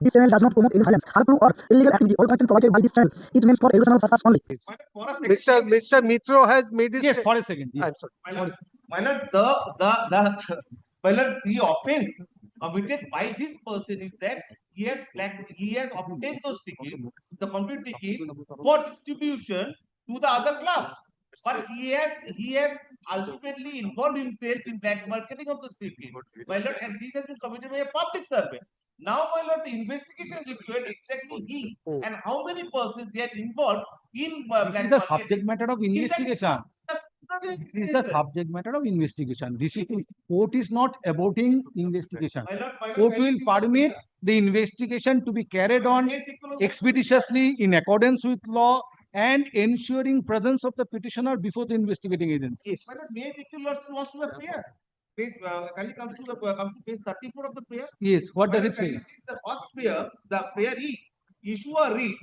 This channel does not promote any violence, harmful or illegal activity. All content provided by this channel is meant for educational purpose only. Mr. Mitro has made this. Yes, for a second. Yes. I'm sorry. My lord, my lord, the offense committed by this person is that he has obtained those tickets, the complete ticket, for distribution to the other clubs. But he has ultimately involved himself in black marketing of those tickets, my lord, and this has been committed by a public servant. Now, my lord, the investigation is required exactly he and how many persons they are involved in black This is the marketing. subject matter of investigation. This is the subject matter of investigation. This is court is not aborting investigation. Court will permit the investigation to be carried on expeditiously in accordance with law and ensuring presence of the petitioner before the investigating agency. Yes. May I take your lordship wants to the prayer? Page, kindly comes to page 34 of the prayer. Yes. What does it say? The first prayer, the prayer is issue a writ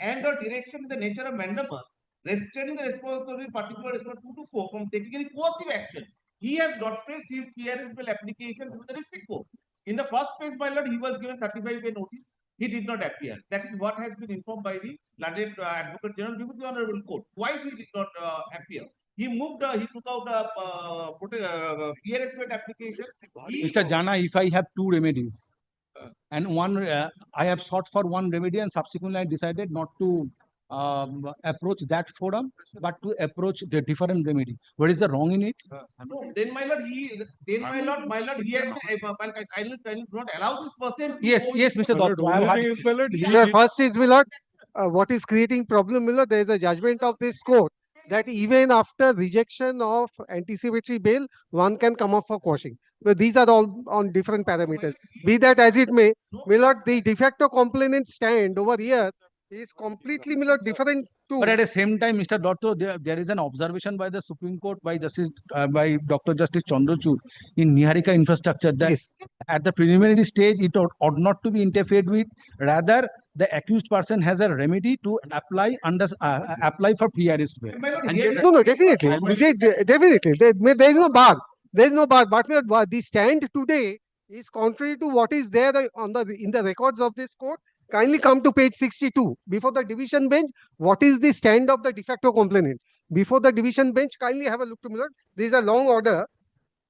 and or direction in the nature of mandamus, restraining the responsibility particular response 2 to 4 from taking any coercive action. He has not placed his PRS bill application to the district court. In the first place, my lord, he was given 35-day notice. He did not appear. That is what has been informed by the London Advocate General before the Honorable Court. Twice he did not appear. He moved. He took out a PRS bill application. Mr. Jana, if I have two remedies and one, I have sought for one remedy and subsequently I decided not to approach that forum, but to approach the different remedy. What is the wrong in it? No, then my lord, he has kindly do not allow this person. Yes, Mr. Dotto. First is, my lord, what is creating problem, my lord, there is a judgment of this court that even after rejection of anticipatory bail, one can come up for quashing. But these are all on different parameters. Be that as it may, my lord, the de facto complainant stand over here is completely, my lord, different to. But at the same time, Mr. Dotto, there is an observation by the Supreme Court by by Dr. Justice Chandrachud in Niharika Infrastructure that Yes. at the preliminary stage it ought not to be interfered with. Rather, the accused person has a remedy to apply for pre-arrest bail. No, definitely. Definitely. There is no bar. There is no bar. But the stand today is contrary to what is there in the records of this court. Kindly come to page 62. Before the division bench, what is the stand of the de facto complainant? Before the division bench, kindly have a look to Millard. There is a long order.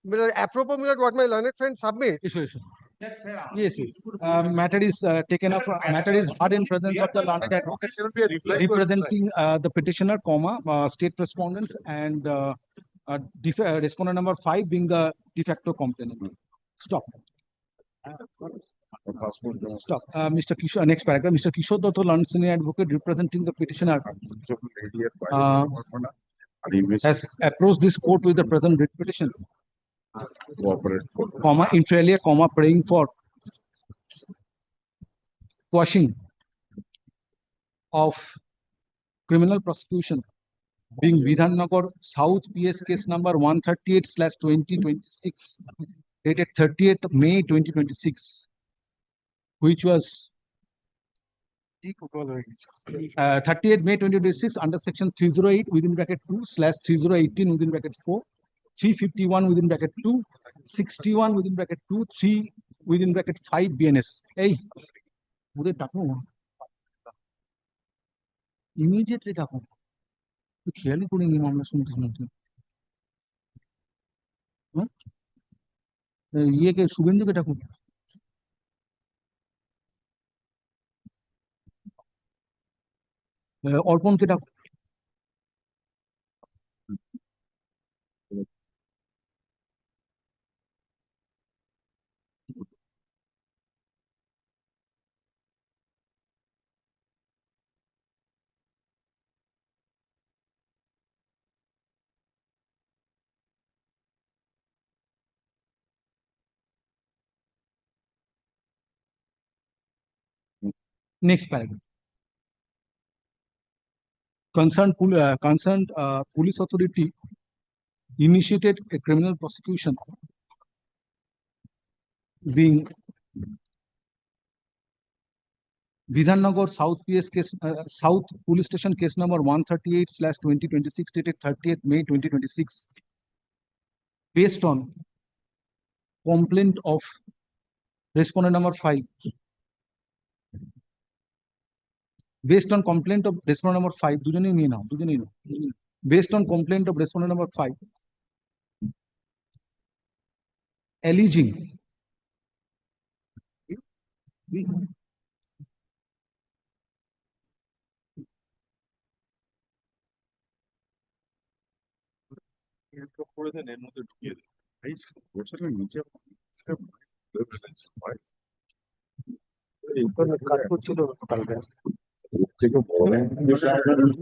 Millard, apropos Millard, what my learned friend submits. Yes. Matter is taken up. Matter is heard in presence of the learned advocate representing the petitioner, state respondents, and respondent number 5 being the de facto complainant. Stop. Mr. Kishore, next paragraph. Mr. Kishore Dotto, learned senior advocate representing the petitioner, has approached this court with the present writ petition, inter alia, praying for quashing of criminal prosecution being Vidhannagar South PS case number 138/2026 dated 30th May 2026, which was 30th May 2026 under section 308 within bracket 2/3018 within bracket 4, 351 within bracket 2, 61 within bracket 2, 3 within bracket 5 BNS. Hey, immediately ডাকো তো খেয়ালই করিনি মামলা শুনতে ইয়েকে শুভেন্দুকে ডাকো অর্পণকে ডাকো Next paragraph. Concerned police authority initiated a criminal prosecution being Vidhannagar South PS case, South Police Station case number 138/2026 dated 30th May 2026, based on complaint of respondent number 5 based on complaint of respondent number 5, based on complaint of respondent number 5, alleging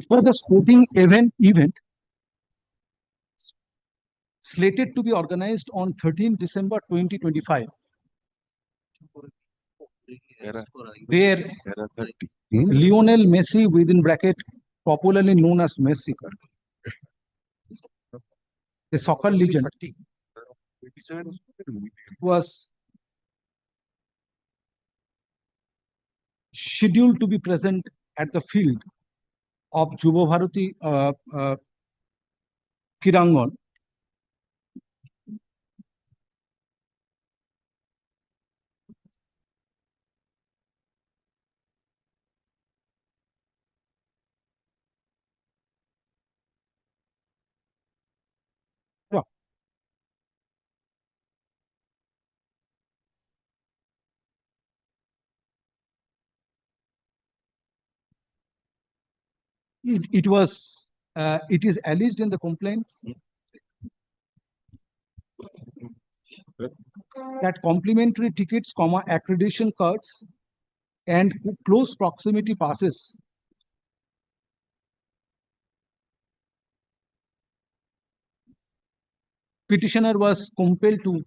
for the sporting event slated to be organized on 13 December 2025, where Lionel Messi, within bracket, popularly known as Messi, the soccer legend, was scheduled to be present at the field of Jubo Bharati Kirangon. It is alleged in the complaint that complimentary tickets, accreditation cards, and close proximity passes petitioner was compelled to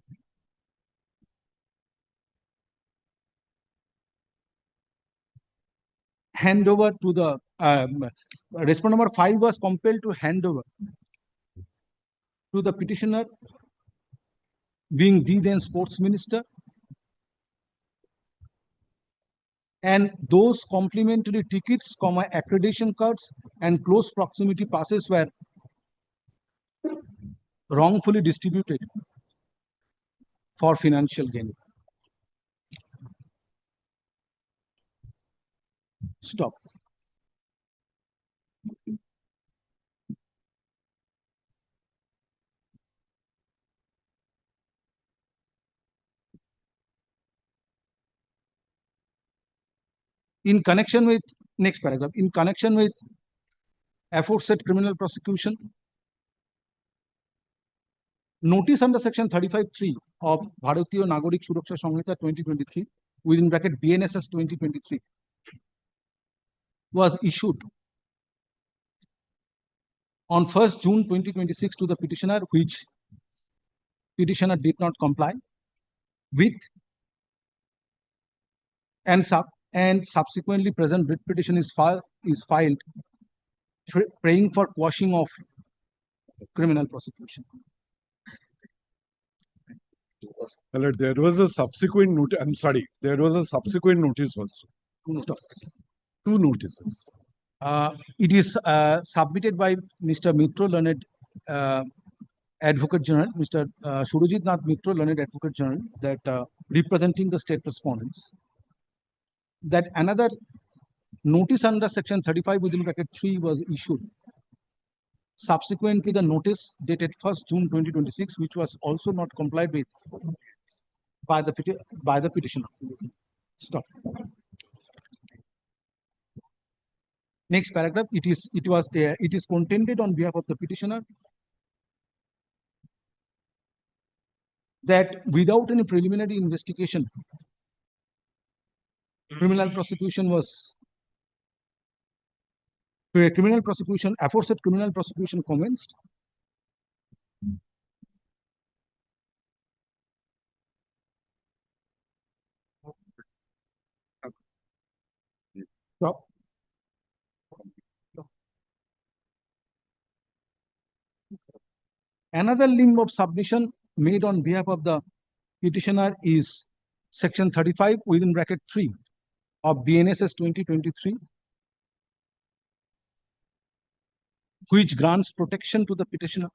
hand over to the respondent number 5 was compelled to hand over to the petitioner, being the then sports minister, and those complimentary tickets, accreditation cards, and close proximity passes were wrongfully distributed for financial gain. Stop. In connection with, next paragraph, in connection with aforesaid criminal prosecution, notice under section 35(3) of Bharatiya Nagorik Suraksha Samhita 2023, within bracket BNSS 2023, was issued on 1st June 2026 to the petitioner, which petitioner did not comply with, and subsequently present writ petition is filed praying for quashing of criminal prosecution. Alright, there was a subsequent notice. I'm sorry, there was a subsequent notice also. Stop. Two notices. It is submitted by Mr. Mitro, learned Advocate General, Mr. Surojit Nath Mitro, learned Advocate General, that representing the state respondents, that another notice under section 35 within bracket 3 was issued subsequently the notice dated 1st June 2026, which was also not complied with by the petitioner. Stop. Next paragraph. It is contended on behalf of the petitioner that without any preliminary investigation, aforesaid criminal prosecution commenced. Stop. Another limb of submission made on behalf of the petitioner is section 35 within bracket 3 of BNSS 2023, which grants protection to the petitioner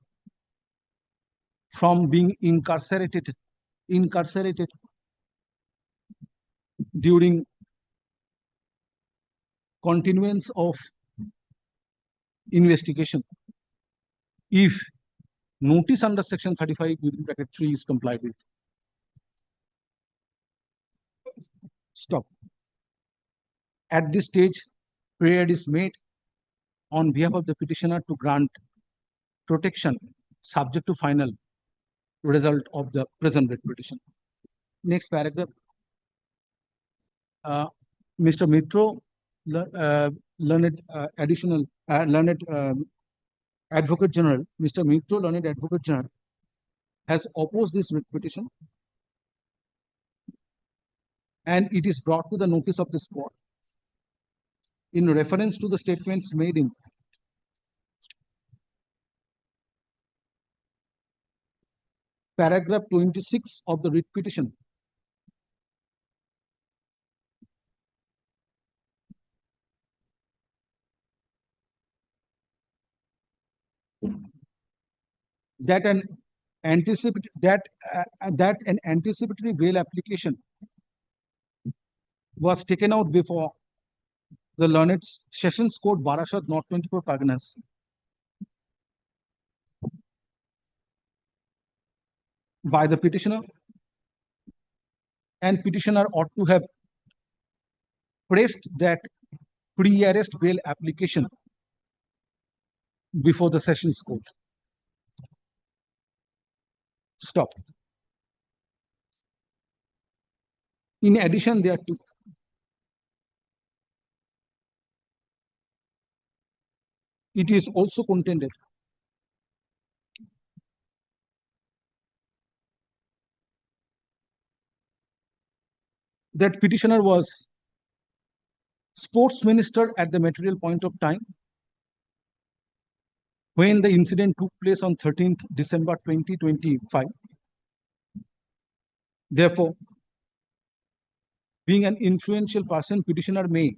from being incarcerated during continuance of investigation if notice under section 35 within bracket 3 is complied with. Stop. At this stage, prayer is made on behalf of the petitioner to grant protection subject to final result of the present writ petition. Next paragraph. Mr. Mitro, learned Advocate General, Mr. Mitro, learned Advocate General, has opposed this writ petition, and it is brought to the notice of this court in reference to the statements made in paragraph 26 of the writ petition. That an anticipatory bail application was taken out before the learned Sessions Court, Barashat, North 24 Parganas, by the petitioner, and petitioner ought to have pressed that pre-arrest bail application before the Sessions Court. Stop. In addition thereto, it is also contended that petitioner was sports minister at the material point of time when the incident took place on 13th December 2025. Therefore, being an influential person, petitioner may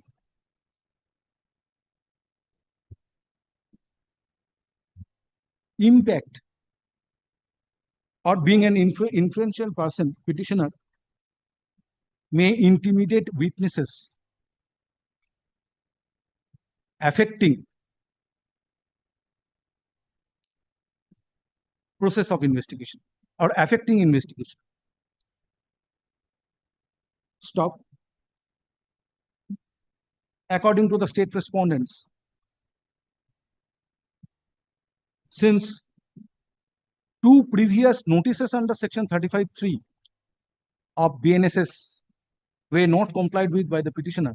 impact, or being an influential person, petitioner may intimidate witnesses, affecting process of investigation or affecting investigation. Stop. According to the state respondents, since two previous notices under section 35(3) of BNSS were not complied with by the petitioner,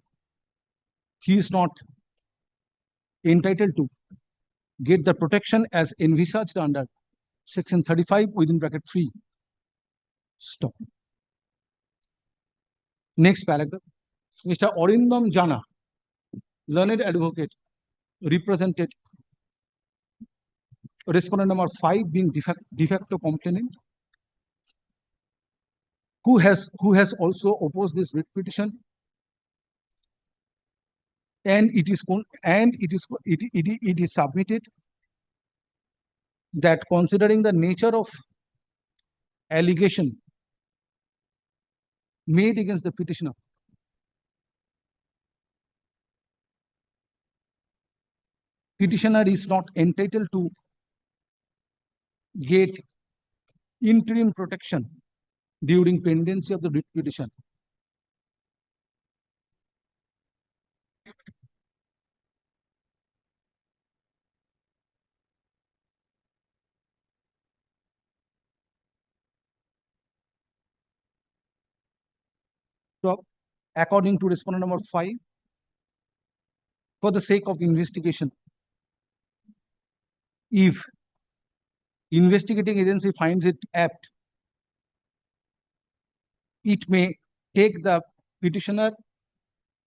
he is not entitled to get the protection as envisaged under section 35 within bracket 3. Stop. Next paragraph. Mr. Arindam Jana, learned advocate, represented respondent number 5 being de facto complainant, who has also opposed this writ petition, and it is submitted that considering the nature of allegation made against the petitioner, petitioner is not entitled to get interim protection during pendency of the writ petition. So, according to respondent number 5, for the sake of investigation, if investigating agency finds it apt, it may take the petitioner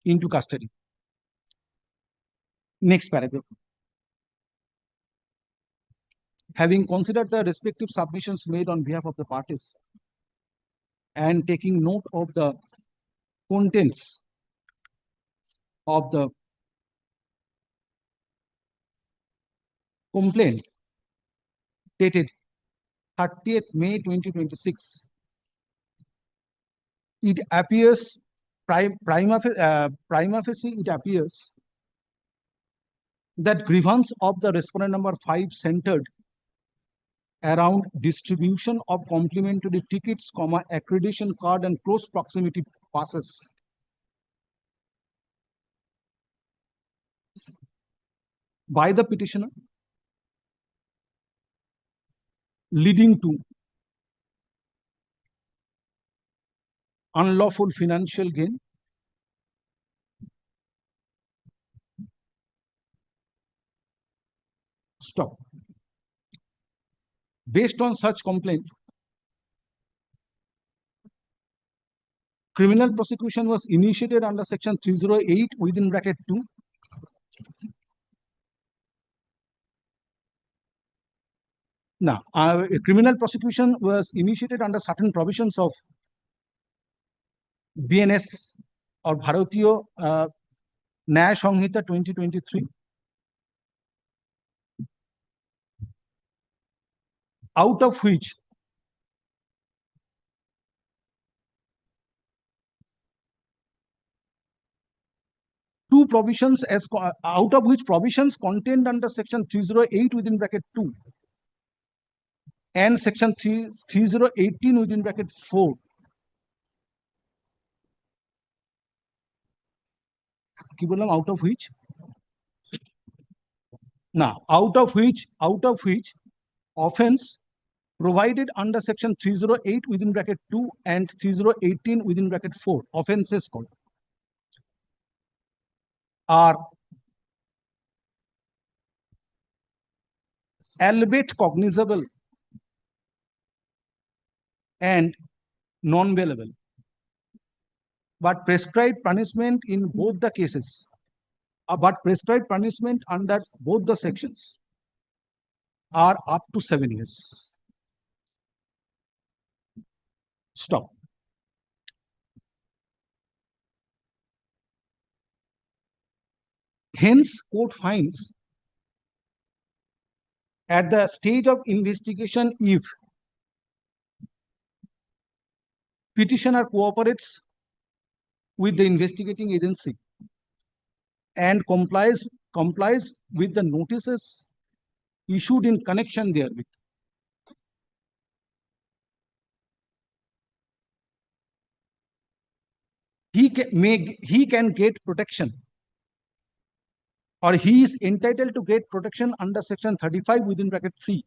into custody. Next paragraph. Having considered the respective submissions made on behalf of the parties and taking note of the contents of the complaint dated 30th May 2026, it appears prima facie it appears that grievance of the respondent number 5 centered around distribution of complimentary tickets, accreditation card and close proximity passes by the petitioner, leading to unlawful financial gain, stop. Based on such complaint, criminal prosecution was initiated under section 308 within bracket 2. Now, a criminal prosecution was initiated under certain provisions of BNS or Bharatiya Nyaya Samhita 2023, out of which two provisions out of which provisions contained under section 308 within bracket 2 and section 3018 within bracket 4 কি বললাম out of which offense provided under section 308 within bracket 2 and 3018 within bracket 4 offenses called are albeit cognizable and non-bailable, but prescribed punishment in both the cases, but prescribed punishment under both the sections are up to 7 years. Stop. Hence, court finds at the stage of investigation, if petitioner cooperates with the investigating agency and complies with the notices issued in connection therewith, he can get protection, or he is entitled to get protection under section 35 within bracket 3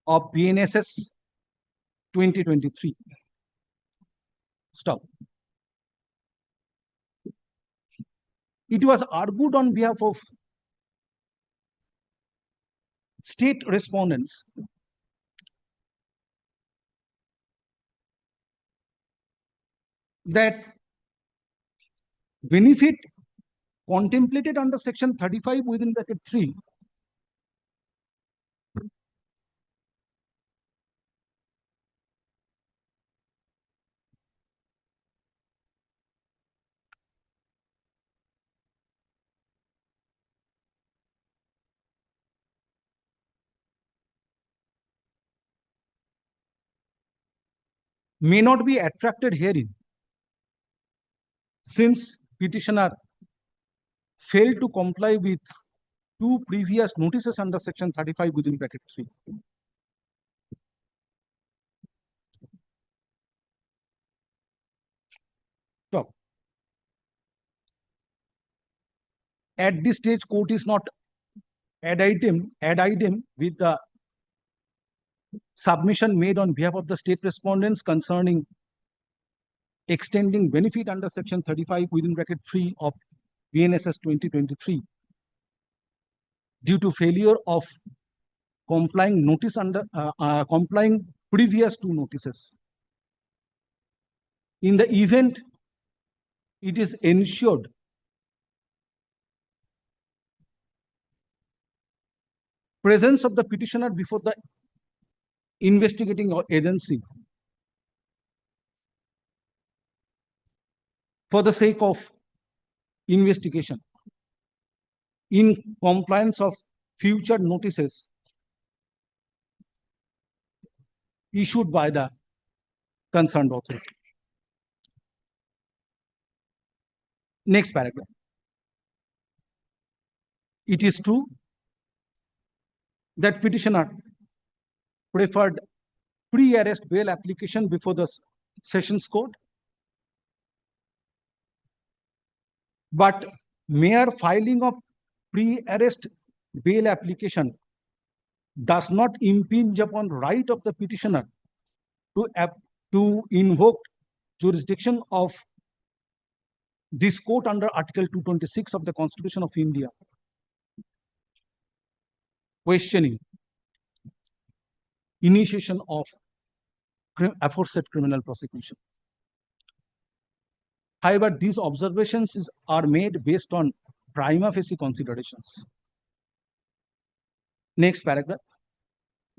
of BNSS 2023. Stop. It was argued on behalf of state respondents that benefit contemplated under section 35 within bracket 3 may not be attracted herein, since petitioner failed to comply with two previous notices under section 35 within bracket 3. Stop. At this stage, court is not ad idem with the submission made on behalf of the state respondents concerning extending benefit under section 35 within bracket 3 of BNSS 2023 due to failure of complying complying previous two notices. In the event it is ensured presence of the petitioner before the investigating agency for the sake of investigation in compliance of future notices issued by the concerned authority. Next paragraph. It is true that petitioner preferred pre-arrest bail application before the Sessions Court, but mere filing of pre-arrest bail application does not impinge upon right of the petitioner to invoke jurisdiction of this court under Article 226 of the Constitution of India, questioning initiation of aforesaid criminal prosecution. However, these observations are made based on prima facie considerations. Next paragraph.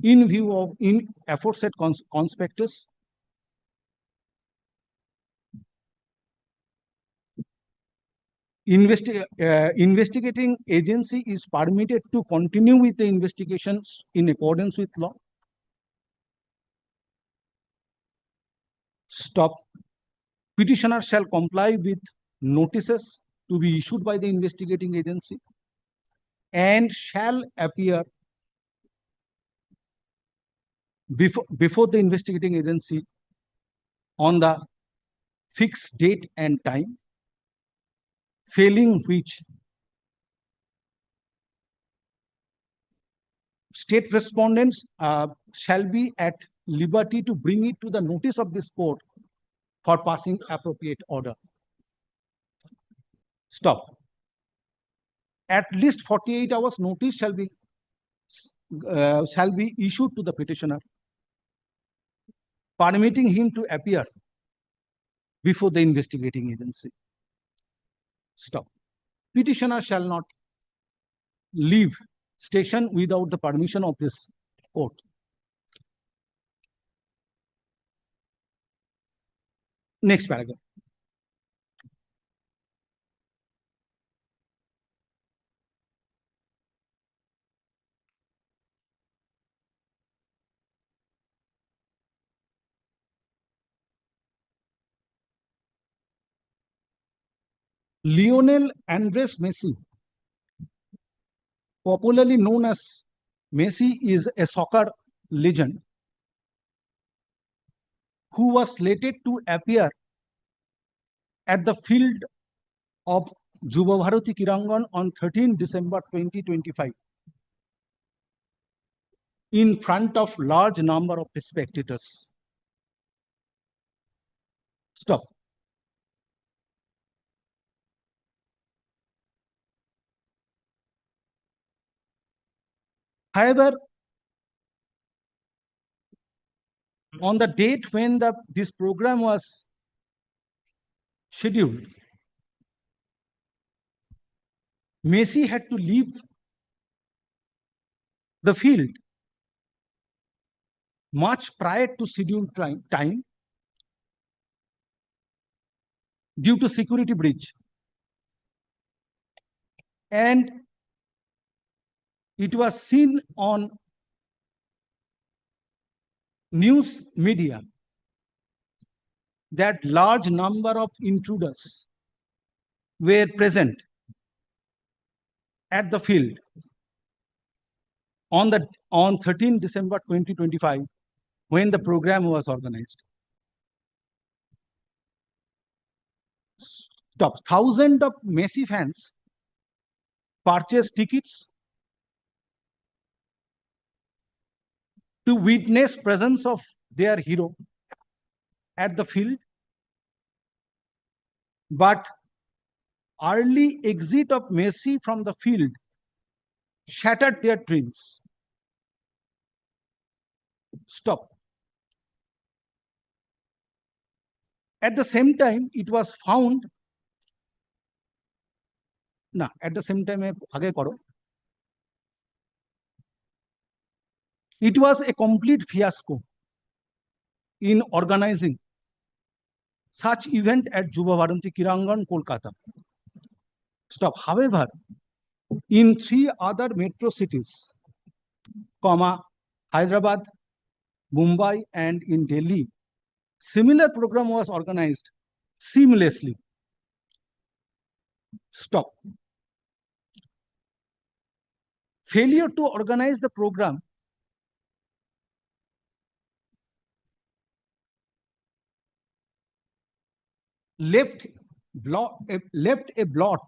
In view of aforesaid conspectus, investigating agency is permitted to continue with the investigations in accordance with law. Stop. Petitioner shall comply with notices to be issued by the investigating agency and shall appear before the investigating agency on the fixed date and time, failing which state respondents shall be at liberty to bring it to the notice of this court for passing appropriate order. Stop. At least 48 hours notice shall be issued to the petitioner, permitting him to appear before the investigating agency. Stop. Petitioner shall not leave station without the permission of this court. Next paragraph. Lionel Andres Messi, popularly known as Messi, is a soccer legend who was slated to appear at the field of Juba Bharati Kirangan on 13 December 2025 in front of large number of spectators. Stop. However, on the date when this program was scheduled, Messi had to leave the field much prior to scheduled time due to security breach. And it was seen on news media that large number of intruders were present at the field on 13 December 2025 when the program was organized. Stop. Thousands of Messi fans purchased tickets to witness presence of their hero at the field, but early exit of Messi from the field shattered their dreams. Stop. At the same time, it was found. Na, at the same time, aage karo. It was a complete fiasco in organizing such event at Juba Bharati Kirangan, Kolkata. Stop. However, in 3 other metro cities, Hyderabad, Mumbai, and in Delhi, similar program was organized seamlessly. Stop. Failure to organize the program left a blot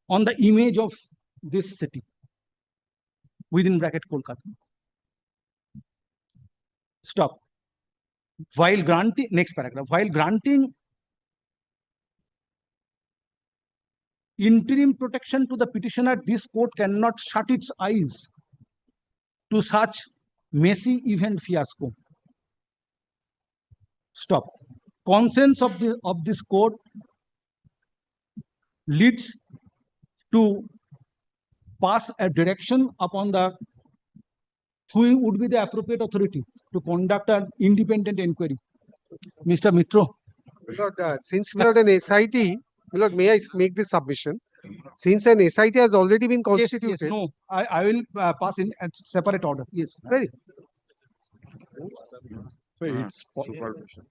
on the image of this city within bracket Kolkata. Stop. While granting, next paragraph, while granting interim protection to the petitioner, this court cannot shut its eyes to such messy event fiasco. Stop. Conscience of this court leads to pass a direction upon the who would be the appropriate authority to conduct an independent inquiry. Mr. Mitro. Since we are an SIT, Lord, may I make this submission? Since an SIT has already been constituted. Yes, no, I will pass in a separate order. Yes. Very. So it's supervision.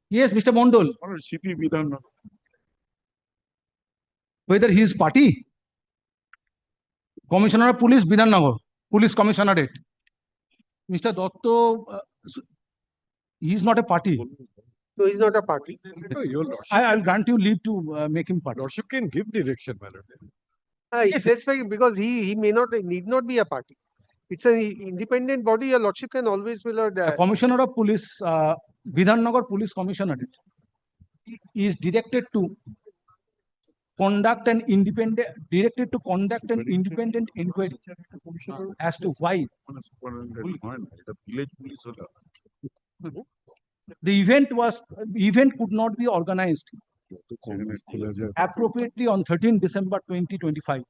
Yes, Mr. Mondol. Or CP Vidhan. Whether he is party, Commissioner of Police, Bidhannagar, Police Commissionerate. Mr. Dotto, he is not a party. No, he's not a party. No, your lordship, I'll grant you leave to make him party. lordship can give direction, my lord. Yes, that's fine because he need not be a party. It's an independent body. Your lordship can always will. The Commissioner of Police, Bidhannagar Police Commissionerate, is directed to conduct an independent inquiry as to why the event could not be organized appropriately on 13 December 2025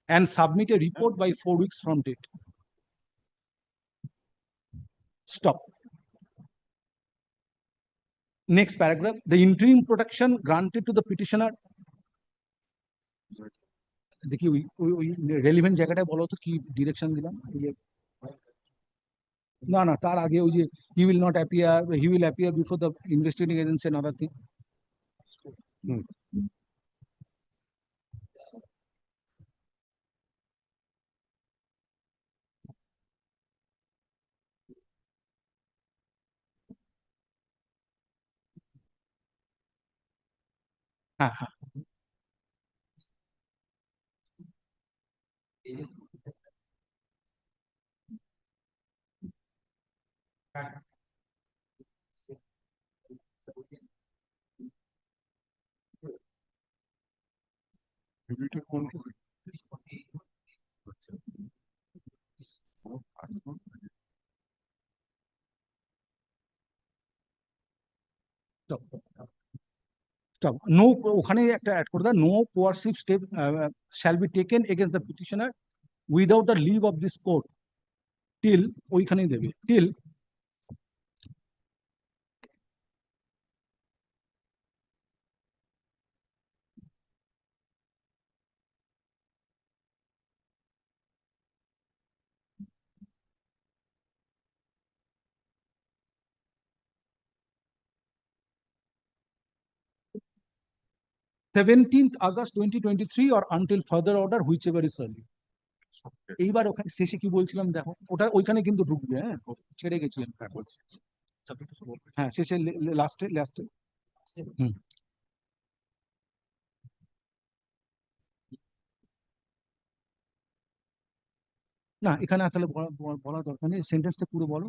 and submit a report by 4 weeks from date. Stop. Next paragraph. The interim protection granted to the petitioner. দেখি ওই relevant জায়গাটা বলো তো কি direction দিলাম না তার আগে ওই যে he will appear before the investigating agency and other thing. Stop. No, ওখানে একটা অ্যাড করে দাও, no coercive step shall be taken against the petitioner without the leave of this court till ওইখানেই দেবে till August 2023 or until further order whichever is early. এইবার ওখানে শেষে কি বলছিলাম দেখো, ওটা ওইখানে কিন্তু ঢুকবে, হ্যাঁ ছেড়ে গেছিলাম। হ্যাঁ শেষে লাস্টে না এখানে আসলে বলা দরকার নেই, সেন্টেন্সটা পুরো বলো।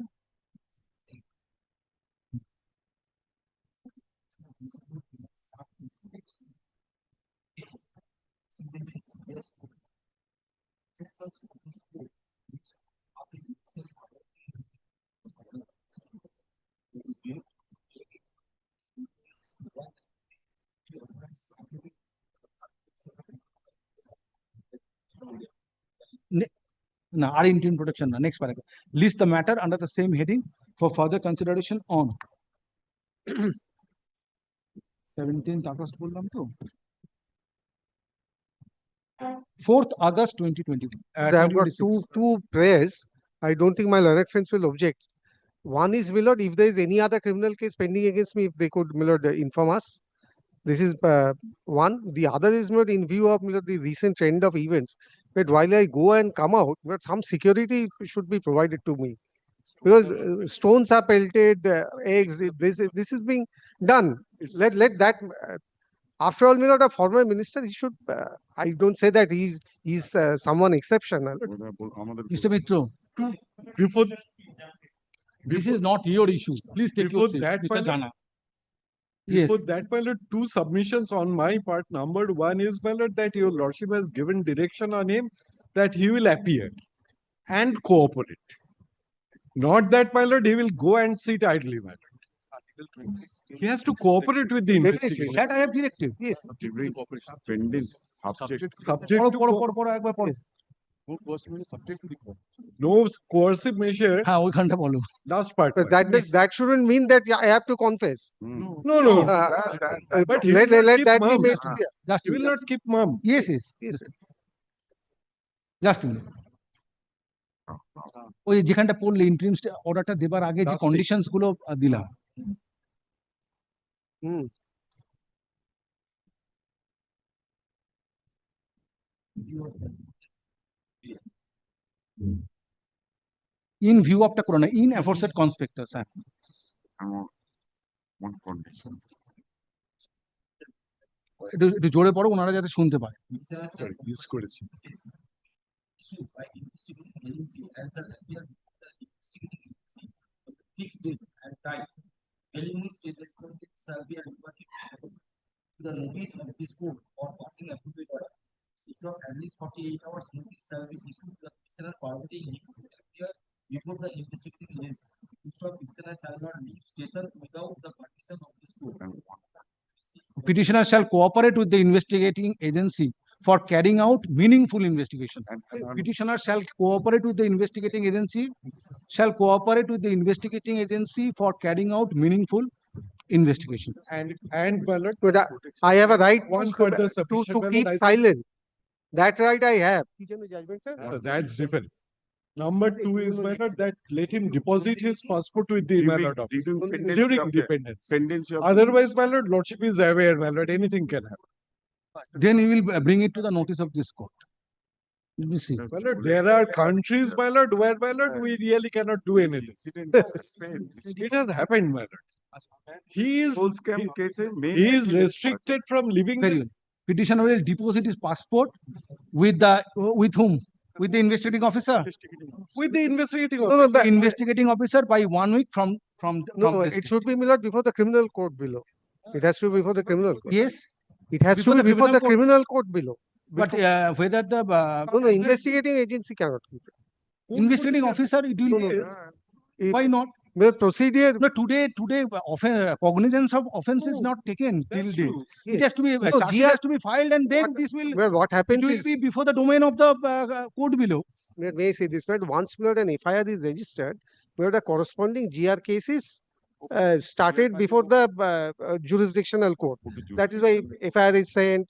No, our interim protection. Next paragraph. List the matter under the same heading for further consideration on 17th August. 4th August 2020. I've got two prayers. I don't think my learned friends will object. One is, my lord, if there is any other criminal case pending against me, if they could, my lord, inform us. This is one. The other is not in view of the recent trend of events. But while I go and come out, but some security should be provided to me because stones are pelted, eggs. This is being done. Let that. After all, a former minister, he should. I don't say that he's someone exceptional. Mr. Mitro, Before, this is not your issue. Please take your before seat, that, Mr. my lord, Jana. Yes, before that, my lord, two submissions on my part. Number one is, my lord, that your lordship has given direction on him that he will appear and cooperate. Not that, my lord, he will go and sit idly, my lord. He has to cooperate with the investigation. that I have directed. Yes. Subject to পড়ো, একবার পড়ো। no coercive measure. হ্যাঁ, ওইখানটা বলো। Last part. But that shouldn't mean that I have to confess. No. But he will not let keep that be mum. made clear. Just He will not keep mum. Yes. Just a minute. ওই যেখানটা পড়লে interim অর্ডারটা দেবার আগে যে Last conditions গুলো দিলাম, Hmm. In view অফটা করো না, ইন অ্যাফোরসেড কনস্পেক্টাস। হ্যাঁ, one condition. একটু জোরে পড়ো, ওনারা যাতে শুনতে পায়। Sorry, miss করেছি। Issued by investigating agency as an appear before the investigating agency of the fixed date and time, dwelling in state respondent shall be adverted to the notice of this court or passing appropriate order. Instead of at least 48 hours notice shall be issued to the petitioner permitting him to appear before the investigating agency. Instead of petitioner shall not leave station without the permission of this court. Petitioner shall cooperate with the investigating agency for carrying out meaningful investigations. Petitioner shall cooperate with the investigating agency for carrying out meaningful investigation. And my lord, But I have a right one further to submission, my keep lord, I think- silent. That right I have. That's different. Number two is, my lord, that let him deposit his passport with the my lord office during dependence. Otherwise, my lord, lordship is aware, my lord, anything can happen. Then we will bring it to the notice of this court. Let me see. My lord, there are countries, my lord, where, my lord, we really cannot do anything. It has happened, my lord. He is restricted from leaving Very this. well. Petitioner will deposit his passport with whom? With the investigating officer. With the investigating No, officer. but Investigating officer by 1 week from no, this it date. should be before the criminal court below. It has to be before the criminal court. Yes, It has Before to the be before the criminal criminal court below. but whether the No, investigating agency cannot keep it. investigating officer, it will. If Why not? the procedure, No, today, cognizance of offense is not taken till That's date. true. It has to be, No, charge sheet GR has to be filed, and then this will, where what it happens will is, be before the domain of the court below. may I say this, but once an FIR is registered, where the corresponding GR cases started before the jurisdictional court. That is why FIR is sent,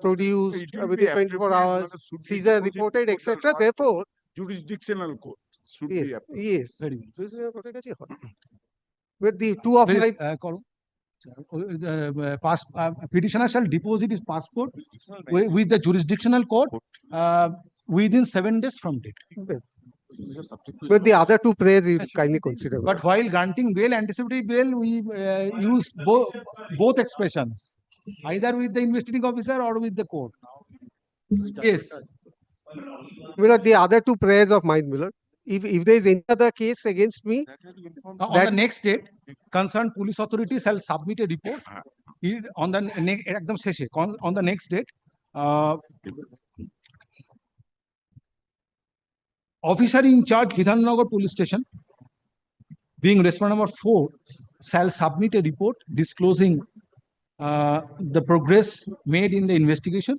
produced within 24 hours, seizure reported, etc. Therefore, Jurisdictional court should yes, be approved. yes. Very well. Jurisdictional court এর কাছেই হয়। But the two of my করো। Petitioner shall deposit his passport with the jurisdictional court within 7 days from date. but the other two prayers you kindly consider. But while granting bail, anticipatory bail, we use both expressions, either with the investigating officer or with the court. Yes. Miller, the other two prayers of mine, Miller. If there is any other case against me, On the next date, concerned police authority shall submit a report. On the একদম শেষে, on the next date, officer in charge Bidhannagar police station, being respondent number 4, shall submit a report disclosing the progress made in the investigation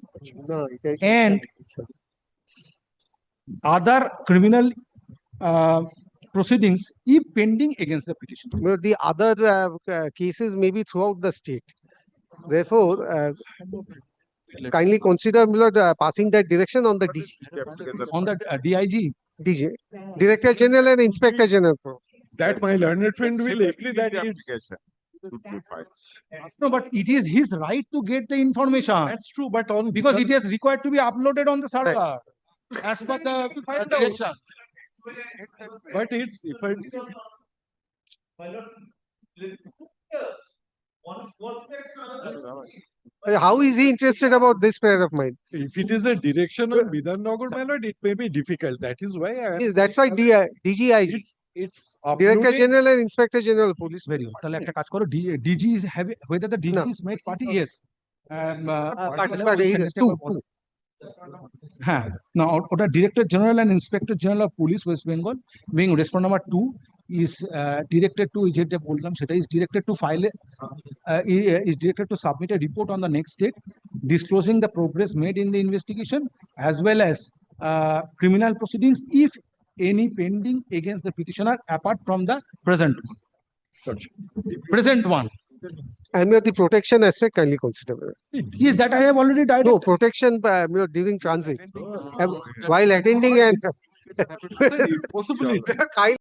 no, and other criminal proceedings if pending against the petitioner. Miller, the other cases may be throughout the state. Therefore, kindly consider Miller passing that direction on the DG, On the DIG, DG, Director General and Inspector General. That my learned friend will agree that it's should be filed. No, but it is his right to get the information That's true, but on because it is required to be uploaded on the server as per the find out. direction. But it's if I My lord, one is first text, another. How is he interested about this prayer of mine? if it is a direction on Bidhan Nagar, my lord, it may be difficult. That is why I am Yes, that's why saying DGIG, it's Director uploading. General and Inspector General Police. Very good. তাহলে একটা কাজ করো DG is having whether the DG No. is made party, yes. Party, তাহলে ওই he's sentence টা two, একবার বলো। হ্যাঁ না ওটা director general and inspector general of police West Bengal being respond number 2 is directed to যেটা বললাম সেটা is directed to file is directed to submit a report on the next date disclosing the progress made in the investigation as well as criminal proceedings if any pending against the petitioner apart from the present one. Present one. And the protection aspect kindly consider. Yes, that I have already directed. No, protection during transit. While attending and It's an impossibility.